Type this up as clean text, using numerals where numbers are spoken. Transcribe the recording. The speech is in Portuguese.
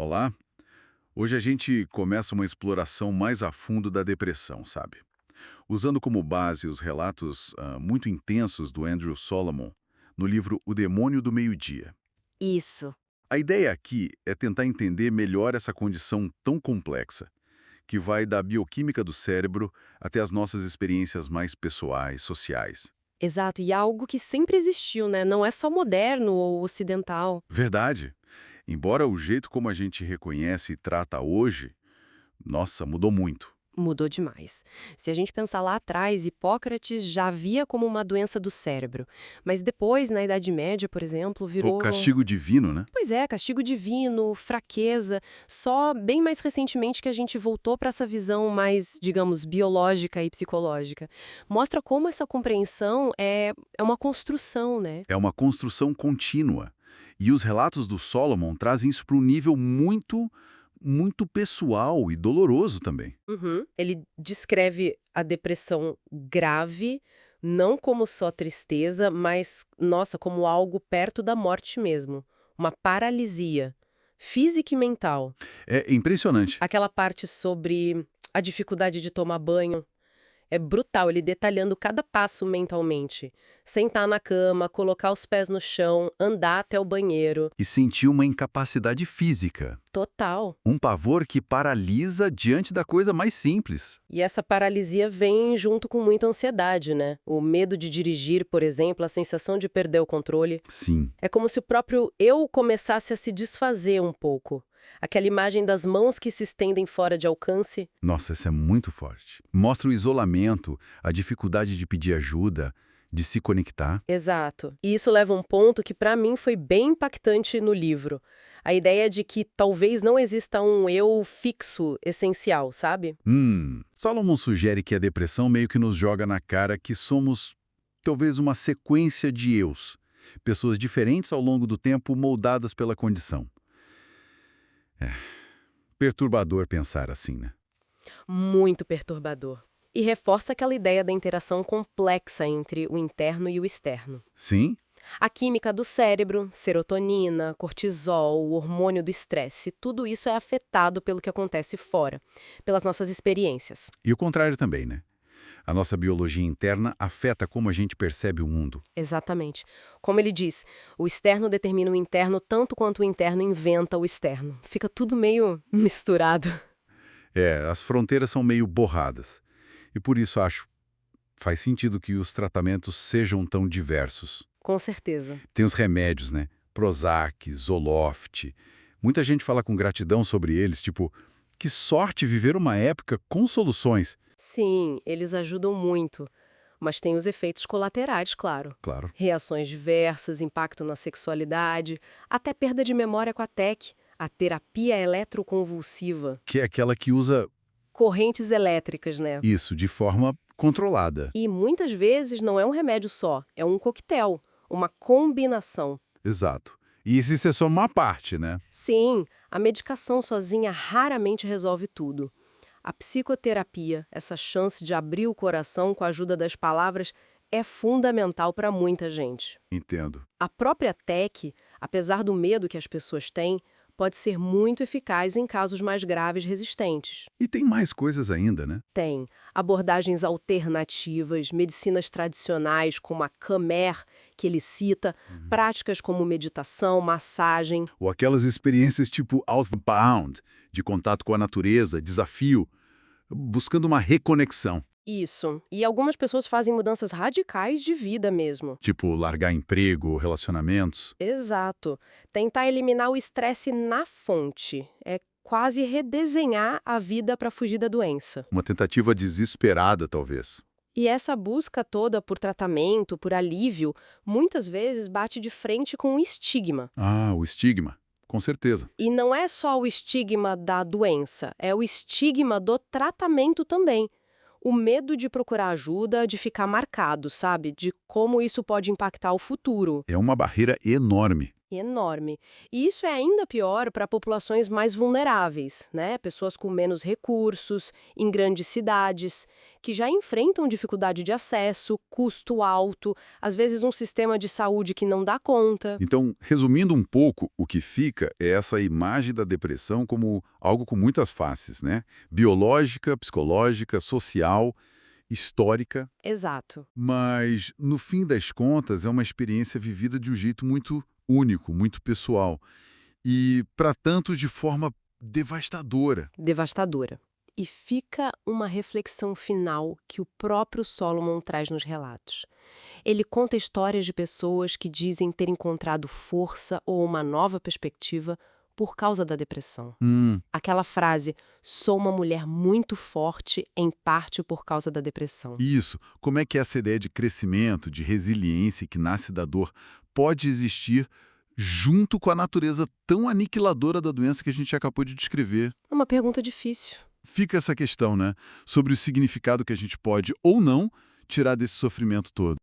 Olá, hoje a gente começa uma exploração mais a fundo da depressão, sabe? Usando como base os relatos muito intensos do Andrew Solomon no livro O Demônio do Meio-Dia. Isso. A ideia aqui é tentar entender melhor essa condição tão complexa, que vai da bioquímica do cérebro até as nossas experiências mais pessoais, sociais. Exato, e é algo que sempre existiu, né? Não é só moderno ou ocidental. Verdade. Embora o jeito como a gente reconhece e trata hoje, nossa, mudou muito. Mudou demais. Se a gente pensar lá atrás, Hipócrates já via como uma doença do cérebro. Mas depois, na Idade Média, por exemplo, O virou. castigo divino, né? Pois é, castigo divino, fraqueza. Só bem mais recentemente que a gente voltou para essa visão mais, digamos, biológica e psicológica. Mostra como essa compreensão é uma construção, né? É uma construção contínua. E os relatos do Solomon trazem isso para um nível muito pessoal e doloroso também. Uhum. Ele descreve a depressão grave, não como só tristeza, mas, nossa, como algo perto da morte mesmo. Uma paralisia física e mental. É impressionante. Aquela parte sobre a dificuldade de tomar banho. É brutal, ele detalhando cada passo mentalmente. Sentar na cama, colocar os pés no chão, andar até o banheiro. E sentir uma incapacidade física. Total. Um pavor que paralisa diante da coisa mais simples. E essa paralisia vem junto com muita ansiedade, né? O medo de dirigir, por exemplo, a sensação de perder o controle. Sim. É como se o próprio eu começasse a se desfazer um pouco. Aquela imagem das mãos que se estendem fora de alcance. Nossa, isso é muito forte. Mostra o isolamento, a dificuldade de pedir ajuda, de se conectar. Exato. E isso leva a um ponto que para mim foi bem impactante no livro. A ideia de que talvez não exista um eu fixo, essencial, sabe? Solomon sugere que a depressão meio que nos joga na cara que somos talvez uma sequência de eus, pessoas diferentes ao longo do tempo moldadas pela condição. Perturbador pensar assim, né? Muito perturbador. E reforça aquela ideia da interação complexa entre o interno e o externo. Sim, A química do cérebro, serotonina, cortisol, o hormônio do estresse, tudo isso é afetado pelo que acontece fora, pelas nossas experiências. e o contrário também, né? A nossa biologia interna afeta como a gente percebe o mundo. Exatamente. Como ele diz, o externo determina o interno tanto quanto o interno inventa o externo. Fica tudo meio misturado. As fronteiras são meio borradas. E por isso faz sentido que os tratamentos sejam tão diversos. Com certeza. Tem os remédios, né? Prozac, Zoloft. Muita gente fala com gratidão sobre eles, tipo, que sorte viver uma época com soluções. Sim, eles ajudam muito, mas tem os efeitos colaterais, claro. Claro. Reações diversas, impacto na sexualidade, até perda de memória com a TEC, a terapia eletroconvulsiva. Que é aquela que usa Correntes elétricas, né? isso de forma controlada. E muitas vezes não é um remédio só, é um coquetel, uma combinação. Exato. E isso é só uma parte, né? Sim, a medicação sozinha raramente resolve tudo. A psicoterapia, essa chance de abrir o coração com a ajuda das palavras, é fundamental para muita gente. Entendo. A própria TEC, apesar do medo que as pessoas têm, pode ser muito eficaz em casos mais graves resistentes. E tem mais coisas ainda, né? Tem abordagens alternativas, medicinas tradicionais como a Khmer, que ele cita, práticas como meditação, massagem. Ou aquelas experiências tipo Outbound, de contato com a natureza, desafio, buscando uma reconexão. Isso. E algumas pessoas fazem mudanças radicais de vida mesmo. Tipo largar emprego, relacionamentos. Exato. Tentar eliminar o estresse na fonte. É quase redesenhar a vida para fugir da doença. Uma tentativa desesperada, talvez. E essa busca toda por tratamento, por alívio, muitas vezes bate de frente com o estigma. Ah, o estigma. Com certeza. E não é só o estigma da doença, é o estigma do tratamento também. O medo de procurar ajuda, de ficar marcado, sabe? De como isso pode impactar o futuro. É uma barreira enorme. Enorme. E isso é ainda pior para populações mais vulneráveis, né? Pessoas com menos recursos, em grandes cidades, que já enfrentam dificuldade de acesso, custo alto, às vezes um sistema de saúde que não dá conta. Então, resumindo um pouco, o que fica é essa imagem da depressão como algo com muitas faces, né? Biológica, psicológica, social, histórica, Exato. mas no fim das contas é uma experiência vivida de um jeito muito único, muito pessoal e para tantos de forma devastadora. Devastadora. E fica uma reflexão final que o próprio Solomon traz nos relatos. Ele conta histórias de pessoas que dizem ter encontrado força ou uma nova perspectiva por causa da depressão. Aquela frase, sou uma mulher muito forte, em parte por causa da depressão. Isso, como é que essa ideia de crescimento, de resiliência que nasce da dor pode existir junto com a natureza tão aniquiladora da doença que a gente acabou de descrever? É uma pergunta difícil. Fica essa questão, né? Sobre o significado que a gente pode ou não tirar desse sofrimento todo.